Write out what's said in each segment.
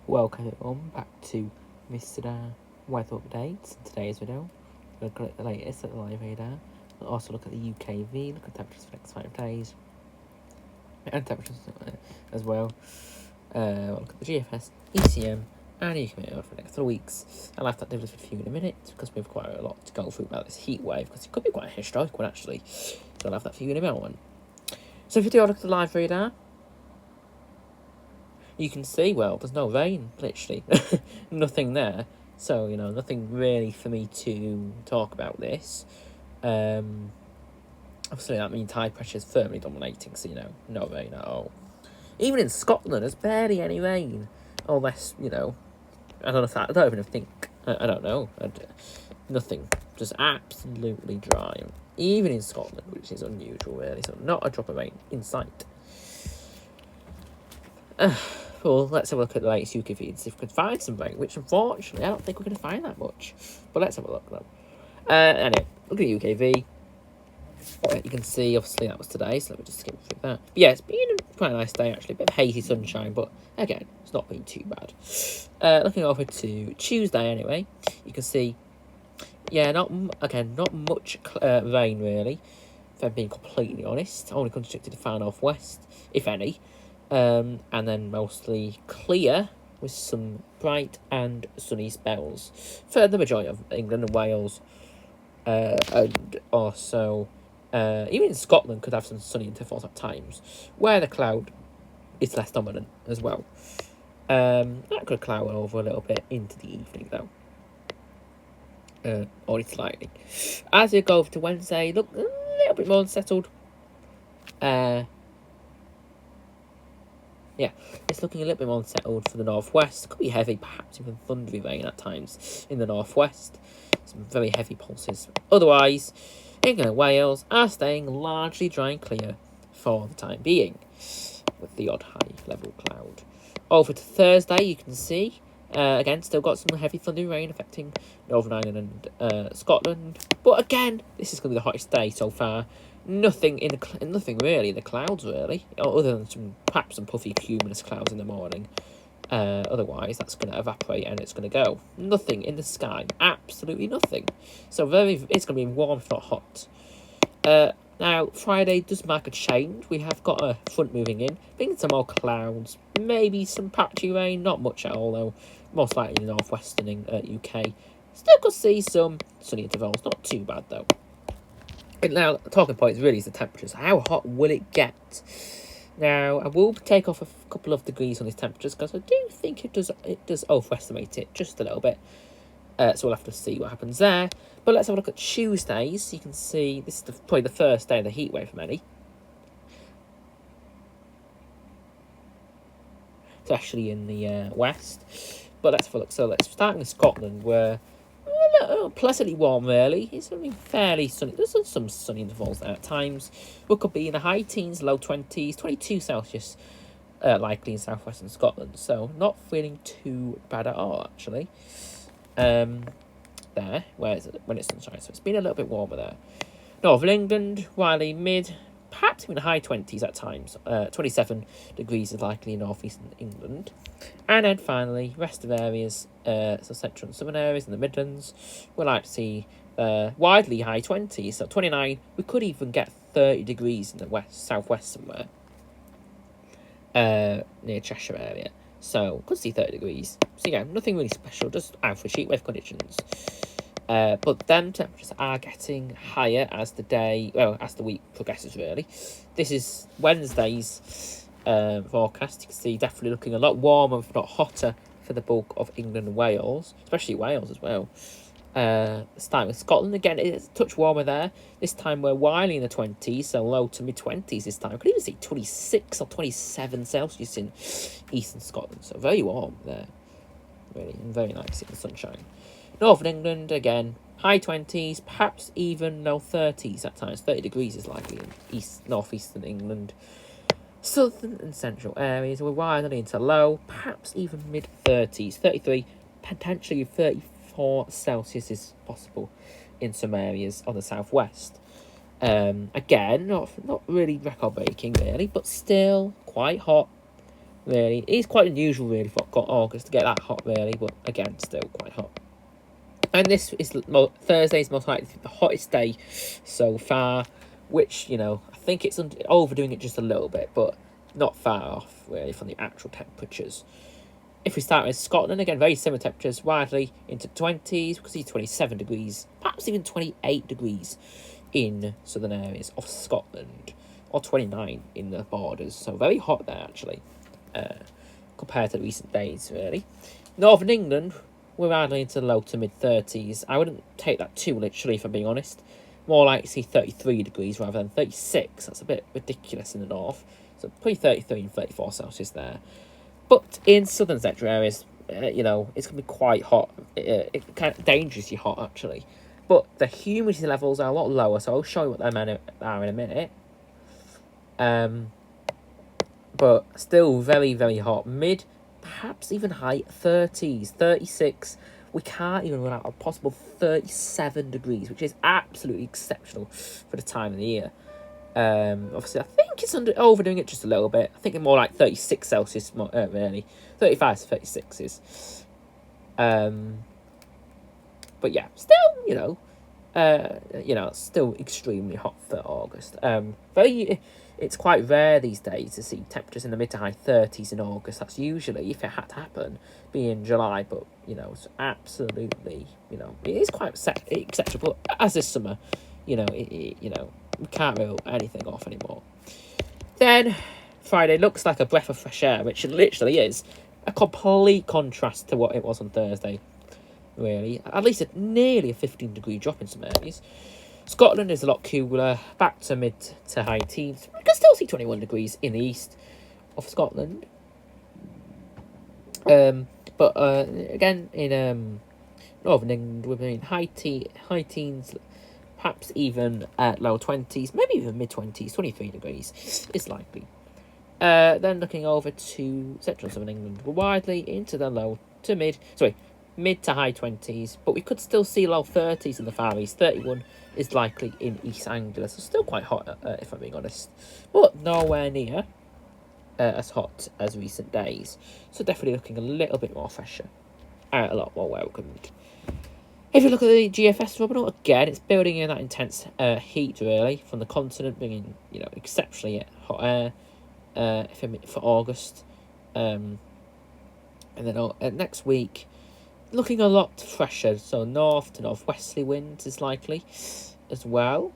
Welcome back to Mr. Weather Updates. In today's video, we'll look at the latest at the live radar. We'll also look at the UKV, look at temperatures for the next 5 days, and temperatures as well. We'll look at the GFS, ECM, and ECM for the next 3 weeks. I'll have that difference with you in a minute because we've quite a lot to go through about this heat wave because it could be quite a historic one actually. So I'll have that for you in a minute. So if you do look at the live radar, you can see, well, there's no rain, literally. Nothing there. So, nothing really for me to talk about this. Obviously, that means high pressure is firmly dominating, so, no rain at all. Even in Scotland, there's barely any rain. Unless, I don't know if that, I don't even think, I don't know. Nothing. Just absolutely dry. Even in Scotland, which is unusual, really. So, not a drop of rain in sight. Well, let's have a look at the latest UK feeds, if we can find some rain, which unfortunately I don't think we're going to find that much. But let's have a look, though. Anyway, look at the UKV. You can see, obviously, that was today, so let me just skip through that. But yeah, it's been quite a nice day, actually. A bit of hazy sunshine, but again, it's not been too bad. Looking over to Tuesday, anyway, you can see, yeah, not much rain, really, if I'm being completely honest. Only constricted to far northwest, if any. And then mostly clear with some bright and sunny spells for the majority of England and Wales, and also even in Scotland could have some sunny intervals at times where the cloud is less dominant as well. That could cloud over a little bit into the evening though, only slightly. As we go over to Wednesday, look a little bit more unsettled. Yeah, it's looking a little bit more unsettled for the northwest. Could be heavy, perhaps even thundery rain at times in the northwest. Some very heavy pulses. Otherwise, England and Wales are staying largely dry and clear for the time being, with the odd high-level cloud. Over to Thursday, you can see, again, still got some heavy thundery rain affecting Northern Ireland and Scotland. But again, this is going to be the hottest day so far. Nothing really in the clouds, really, other than perhaps some puffy cumulus clouds in the morning. Otherwise, that's going to evaporate and it's going to go. Nothing in the sky, absolutely nothing. So it's going to be warm, if not hot. Now, Friday does mark a change. We have got a front moving in, bringing some more clouds, maybe some patchy rain, not much at all though. Most likely in the northwestern UK. Still could see some sunny intervals, not too bad though. And now, the talking point really is the temperatures. How hot will it get? Now, I will take off a couple of degrees on these temperatures because I do think it does overestimate it just a little bit. So we'll have to see what happens there. But let's have a look at Tuesdays. You can see this is probably the first day of the heat wave for many. Especially in the west. But let's have a look. So let's start in Scotland, where pleasantly warm, really. It's going to be fairly sunny. There's some sunny intervals there at times. We could be in the high teens, low 20s, 22 Celsius, likely in southwestern Scotland. So not feeling too bad at all, actually. There, where is it? When it's sunshine. So it's been a little bit warmer there. Northern England, Wiley mid, perhaps even high 20s at times. 27 degrees is likely in northeastern England. And then finally, rest of areas, so central and southern areas in the Midlands, we'll like to see widely high 20s, so 29. We could even get 30 degrees in the southwest somewhere, near Cheshire area. So could see 30 degrees. So yeah, nothing really special, just average heatwave conditions. But then temperatures are getting higher as the week progresses. Really, this is Wednesday's forecast. You can see definitely looking a lot warmer, if not hotter, for the bulk of England and Wales, especially Wales as well. Starting with Scotland, again, it's a touch warmer there. This time we're wildly in the 20s, so low to mid-20s this time. I could even see 26 or 27 Celsius in eastern Scotland, so very warm there, really, and very nice in the sunshine. Northern England, again, high 20s, perhaps even low 30s at times. 30 degrees is likely in northeastern England. Southern and central areas, we're wildly into low, perhaps even mid-30s. 33, potentially 34 Celsius is possible in some areas on the southwest. Again, not really record breaking really, but still quite hot. Really, it is quite unusual really for not got August to get that hot really, but again, still quite hot. And this is Thursday's most likely the hottest day so far, which, you know, I think it's overdoing it just a little bit, but not far off really from the actual temperatures. If we start with Scotland, again, very similar temperatures, widely into 20s. We can see 27 degrees, perhaps even 28 degrees in southern areas of Scotland, or 29 in the borders. So very hot there, actually, compared to recent days, really. Northern England, we're widely into the low to mid-30s. I wouldn't take that too literally, if I'm being honest. More like to see 33 degrees rather than 36. That's a bit ridiculous in the north. So between 33 and 34 Celsius there. But in southern sector areas, you know, it's going to be quite hot. It kind of dangerously hot, actually. But the humidity levels are a lot lower, so I'll show you what they are in a minute. But still very, very hot. Mid, perhaps even high 30s, 36. We can't even run out a possible 37 degrees, which is absolutely exceptional for the time of the year. Obviously, I think it's overdoing it just a little bit. I think it's more like 36 Celsius, really. 35 to 36 is. But yeah, still, you know, still extremely hot for August. It's quite rare these days to see temperatures in the mid to high 30s in August. That's usually, if it had to happen, be in July. But, you know, it's absolutely, you know, it is quite acceptable. As this summer, you know, you know, we can't rule anything off anymore. Then, Friday looks like a breath of fresh air, which it literally is. A complete contrast to what it was on Thursday, really. At least nearly a 15-degree drop in some areas. Scotland is a lot cooler, back to mid to high teens. We can still see 21 degrees in the east of Scotland. But again, in Northern England, we're in high teens, perhaps even low 20s, maybe even mid-20s, 23 degrees is likely. Then looking over to central southern England, we're widely into the mid to high 20s, but we could still see low 30s in the Far East. 31 is likely in East Anglia, so still quite hot, if I'm being honest, but nowhere near as hot as recent days. So definitely looking a little bit more fresher, a lot more welcomed. If you look at the GFS terminal, again, it's building in that intense heat, really, from the continent, bringing, you know, exceptionally hot air for August. And then next week, looking a lot fresher, so north to northwesterly winds is likely as well.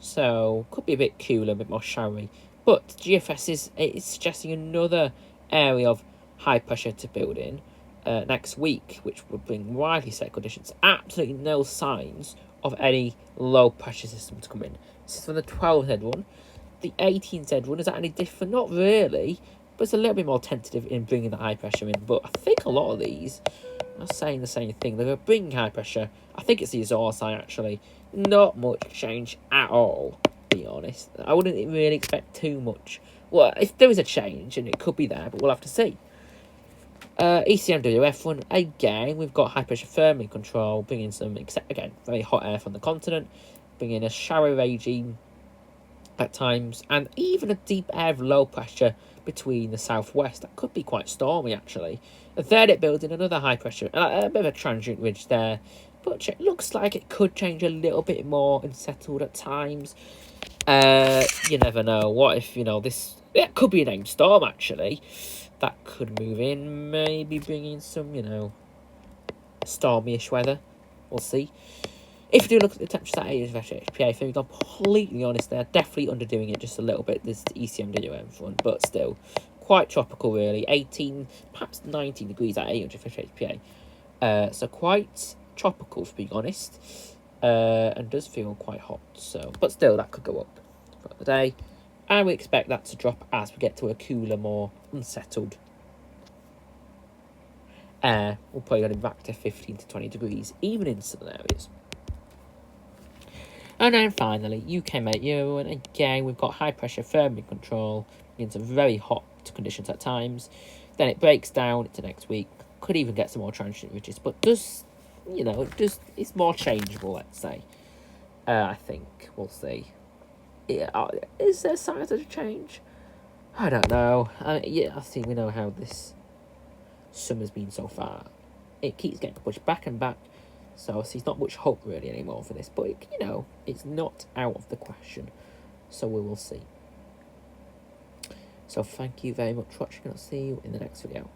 So could be a bit cooler, a bit more showery. But GFS is suggesting another area of high pressure to build in next week, which would bring widely set conditions. Absolutely no signs of any low pressure system to come in. This is for the 12Z one. The 18Z one, is that any different? Not really, but it's a little bit more tentative in bringing the high pressure in. But I think a lot of these are saying the same thing. They're bringing high pressure. I think it's the Azores side, actually. Not much change at all, to be honest. I wouldn't really expect too much. Well, if there is a change, and it could be there, but we'll have to see. ECMWF one, again, we've got high pressure firmly in control, bringing some, again, very hot air from the continent, bringing a shower regime at times, and even a deep air of low pressure between the southwest. That could be quite stormy, actually. And then it builds in another high pressure, a bit of a transient ridge there, but it looks like it could change a little bit more and settled at times. You never know. What if, you know, it could be a named storm, actually. That could move in, maybe bring in some, you know, stormy-ish weather. We'll see. If you do look at the temperatures at 8 HPA, if I'm completely honest, they're definitely underdoing it just a little bit, this ECMWM one, but still quite tropical, really. 18, perhaps 19 degrees at 850 HPA. So quite tropical, to be honest, and does feel quite hot. So, but still, that could go up throughout the day. And we expect that to drop as we get to a cooler, more unsettled air. We'll probably get back to 15 to 20 degrees, even in southern areas. And then finally, UK Met Euro, and again, we've got high pressure firmly in control, into very hot conditions at times. Then it breaks down into next week. Could even get some more transient ridges, but does, you know, it's more changeable, let's say. I think we'll see. Is there signs of a change? I don't know. Yeah, I think we know how this summer's been so far. It keeps getting pushed back and back, so there's not much hope really anymore for this. But it's not out of the question, so we will see. So thank you very much for watching, and I'll see you in the next video.